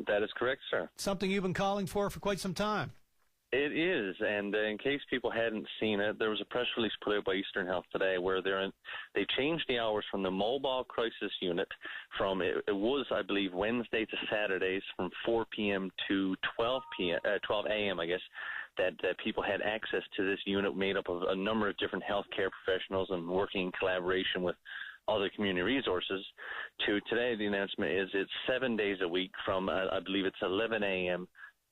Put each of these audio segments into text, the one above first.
That is correct, sir. Something you've been calling for quite some time. It is, and in case people hadn't seen it, there was a press release put out by Eastern Health today where they changed the hours from the mobile crisis unit from, it was, I believe, Wednesday to Saturdays from 4 p.m. to 12 a.m., I guess, that people had access to this unit made up of a number of different healthcare professionals and working in collaboration with other community resources. To today, the announcement is it's 7 days a week from, I believe it's 11 a.m.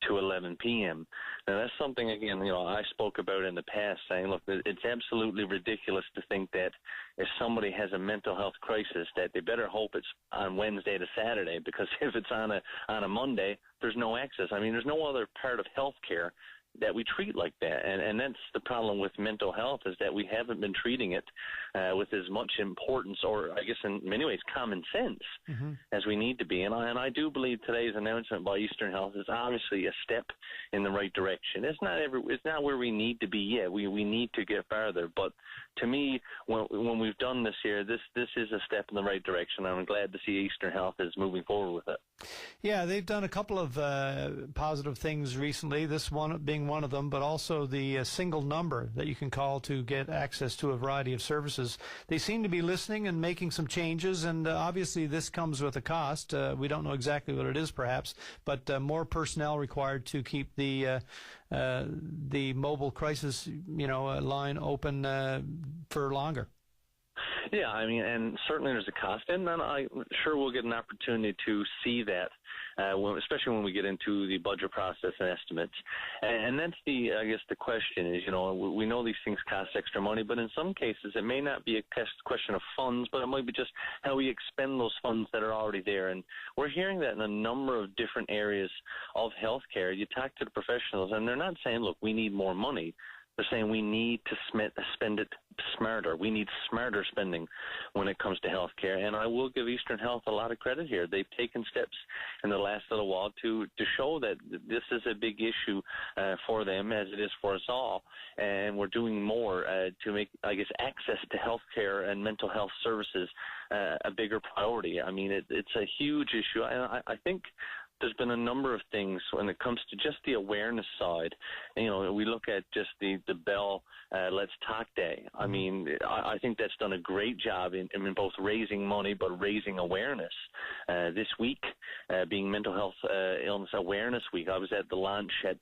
to 11 p.m. Now, that's something, again, I spoke about in the past, saying, look, it's absolutely ridiculous to think that if somebody has a mental health crisis, that they better hope it's on Wednesday to Saturday, because if it's on a Monday, there's no access. I mean, there's no other part of healthcare that we treat like that, and that's the problem with mental health, is that we haven't been treating it with as much importance, or I guess in many ways common sense, as we need to be. And I do believe today's announcement by Eastern Health is obviously a step in the right direction. It's not where we need to be yet. We need to get farther, but to me, when we've done this here, this is a step in the right direction. I'm glad to see Eastern Health is moving forward with it. Yeah, they've done a couple of positive things recently, this one being one of them, but also the single number that you can call to get access to a variety of services. They seem to be listening and making some changes, and obviously this comes with a cost. We don't know exactly what it is, perhaps, but more personnel required to keep the mobile crisis line open for longer. Yeah, I mean, and certainly there's a cost, and then I'm sure we'll get an opportunity to see that, especially when we get into the budget process and estimates. And that's I guess the question is, we know these things cost extra money, but in some cases it may not be a question of funds, but it might be just how we expend those funds that are already there. And we're hearing that in a number of different areas of healthcare. You talk to the professionals, and they're not saying, look, we need more money. They're saying we need to spend it smarter. We need smarter spending when it comes to healthcare. And I will give Eastern Health a lot of credit here. They've taken steps in the last little while to show that this is a big issue for them, as it is for us all. And we're doing more to make, I guess, access to healthcare and mental health services a bigger priority. I mean, it's a huge issue. And I think there's been a number of things when it comes to just the awareness side. We look at just the Bell Let's Talk Day. I mean, I think that's done a great job in both raising money but raising awareness. This week, being Mental Health Illness Awareness Week, I was at the launch at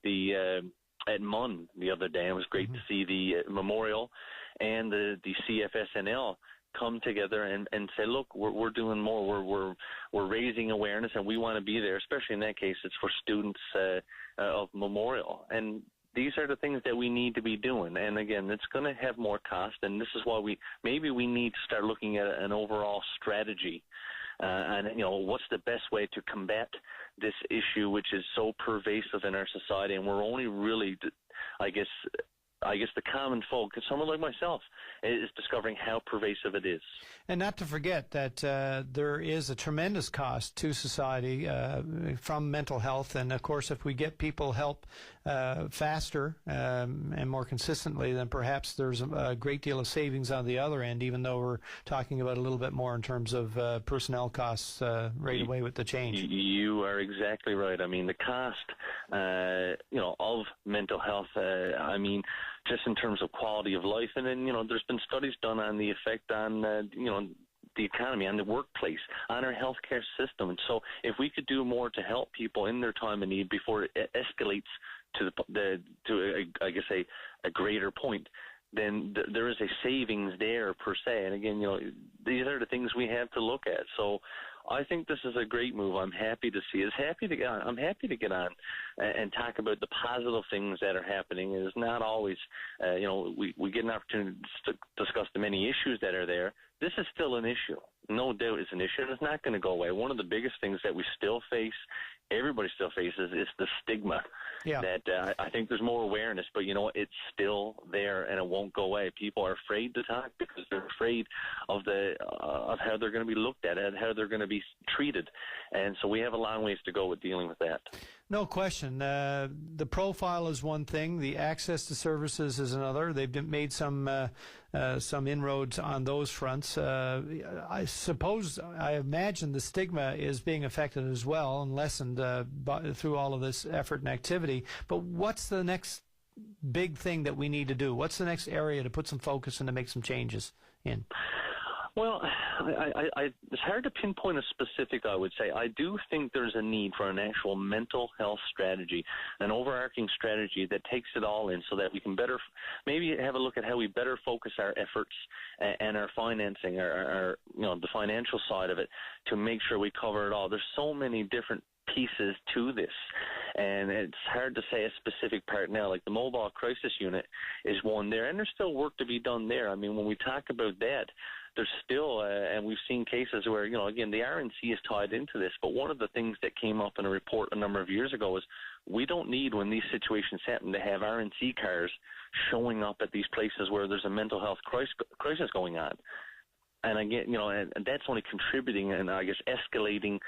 at MUN the other day. It was great to see the memorial and the CFSNL come together and say, look, we're doing more. We're raising awareness, and we want to be there. Especially in that case, it's for students of Memorial, and these are the things that we need to be doing. And again, it's going to have more cost, and this is why we need to start looking at an overall strategy. And what's the best way to combat this issue, which is so pervasive in our society, and we're only really, I guess the common folk, someone like myself, is discovering how pervasive it is. And not to forget that there is a tremendous cost to society from mental health. And, of course, if we get people help faster and more consistently, then perhaps there's a great deal of savings on the other end, even though we're talking about a little bit more in terms of personnel costs right away with the change. You are exactly right. I mean, the cost, of mental health, just in terms of quality of life. And then, there's been studies done on the effect on, the economy, on the workplace, on our healthcare system. And so if we could do more to help people in their time of need before it escalates to a greater point, then there is a savings there per se. And again, these are the things we have to look at. So I think this is a great move. I'm happy to see it. I'm happy to get on and talk about the positive things that are happening. It is not always, we get an opportunity to discuss the many issues that are there. This is still an issue. No doubt it's an issue, and it's not going to go away. One of the biggest things that we still face, everybody still faces, is the stigma. Yeah. That I think there's more awareness, but it's still there, and it won't go away. People are afraid to talk because they're afraid of how they're going to be looked at and how they're going to be treated. And so we have a long ways to go with dealing with that. No question. The profile is one thing. The access to services is another. They've made some inroads on those fronts. suppose, I imagine the stigma is being affected as well and lessened through all of this effort and activity. But what's the next big thing that we need to do? What's the next area to put some focus and to make some changes in? Well, it's hard to pinpoint a specific, I would say. I do think there's a need for an actual mental health strategy, an overarching strategy that takes it all in so that we can better maybe have a look at how we better focus our efforts and our financing, our the financial side of it, to make sure we cover it all. There's so many different pieces to this, and it's hard to say a specific part now. Like the mobile crisis unit is one there, and there's still work to be done there. I mean, when we talk about that, there's still, and we've seen cases where, again, the RNC is tied into this, but one of the things that came up in a report a number of years ago is we don't need, when these situations happen, to have RNC cars showing up at these places where there's a mental health crisis going on. And again, and that's only contributing and I guess escalating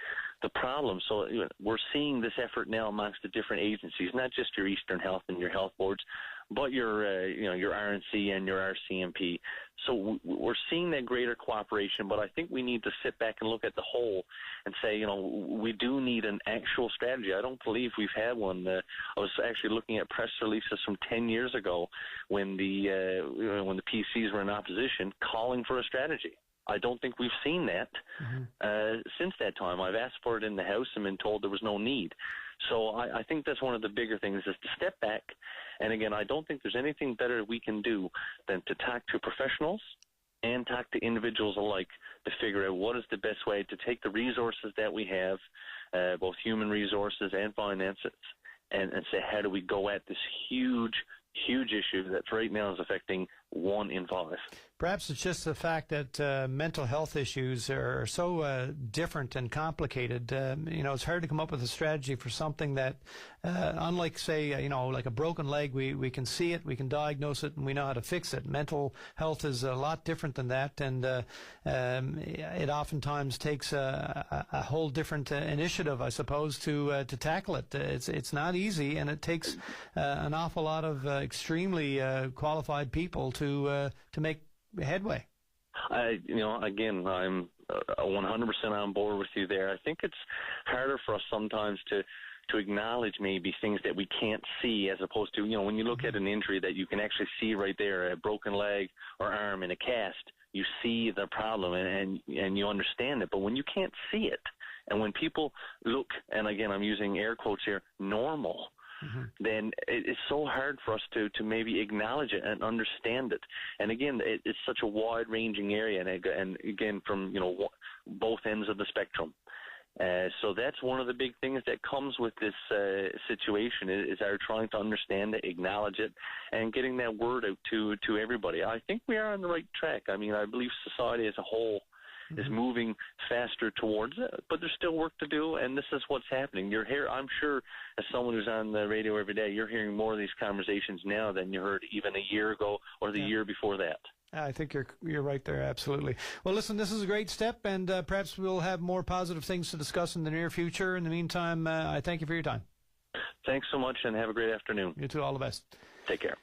the problem. So we're seeing this effort now amongst the different agencies, not just your Eastern Health and your health boards, but your RNC and your RCMP. So we're seeing that greater cooperation, but I think we need to sit back and look at the whole and say, we do need an actual strategy. I don't believe we've had one. I was actually looking at press releases from 10 years ago when the PCs were in opposition calling for a strategy. I don't think we've seen that since that time. I've asked for it in the House and been told there was no need. So I think that's one of the bigger things, is to step back. And again, I don't think there's anything better we can do than to talk to professionals and talk to individuals alike to figure out what is the best way to take the resources that we have, both human resources and finances, and say, how do we go at this huge issue that right now is affecting 1 in 5. Perhaps it's just the fact that mental health issues are so different and complicated. It's hard to come up with a strategy for something that, unlike, say, like a broken leg, we can see it, we can diagnose it, and we know how to fix it. Mental health is a lot different than that, and it oftentimes takes a whole different initiative, I suppose, to tackle it. It's not easy, and it takes an awful lot of extremely qualified people to make headway. Again, I'm 100% on board with you there. I think it's harder for us sometimes to acknowledge maybe things that we can't see, as opposed to, when you look at an injury that you can actually see right there, a broken leg or arm in a cast, you see the problem and you understand it. But when you can't see it, and when people look, and again, I'm using air quotes here, normal, then it's so hard for us to maybe acknowledge it and understand it. And again, it's such a wide-ranging area, and again, from both ends of the spectrum. So that's one of the big things that comes with this situation is our trying to understand it, acknowledge it, and getting that word out to everybody. I think we are on the right track. I mean, I believe society as a whole is moving faster towards it, but there's still work to do, and this is what's happening. I'm sure, as someone who's on the radio every day, you're hearing more of these conversations now than you heard even a year ago or the year before that. I think you're right there, absolutely. Well, listen, this is a great step, and perhaps we'll have more positive things to discuss in the near future. In the meantime, I thank you for your time. Thanks so much, and have a great afternoon. You too. All the best. Take care.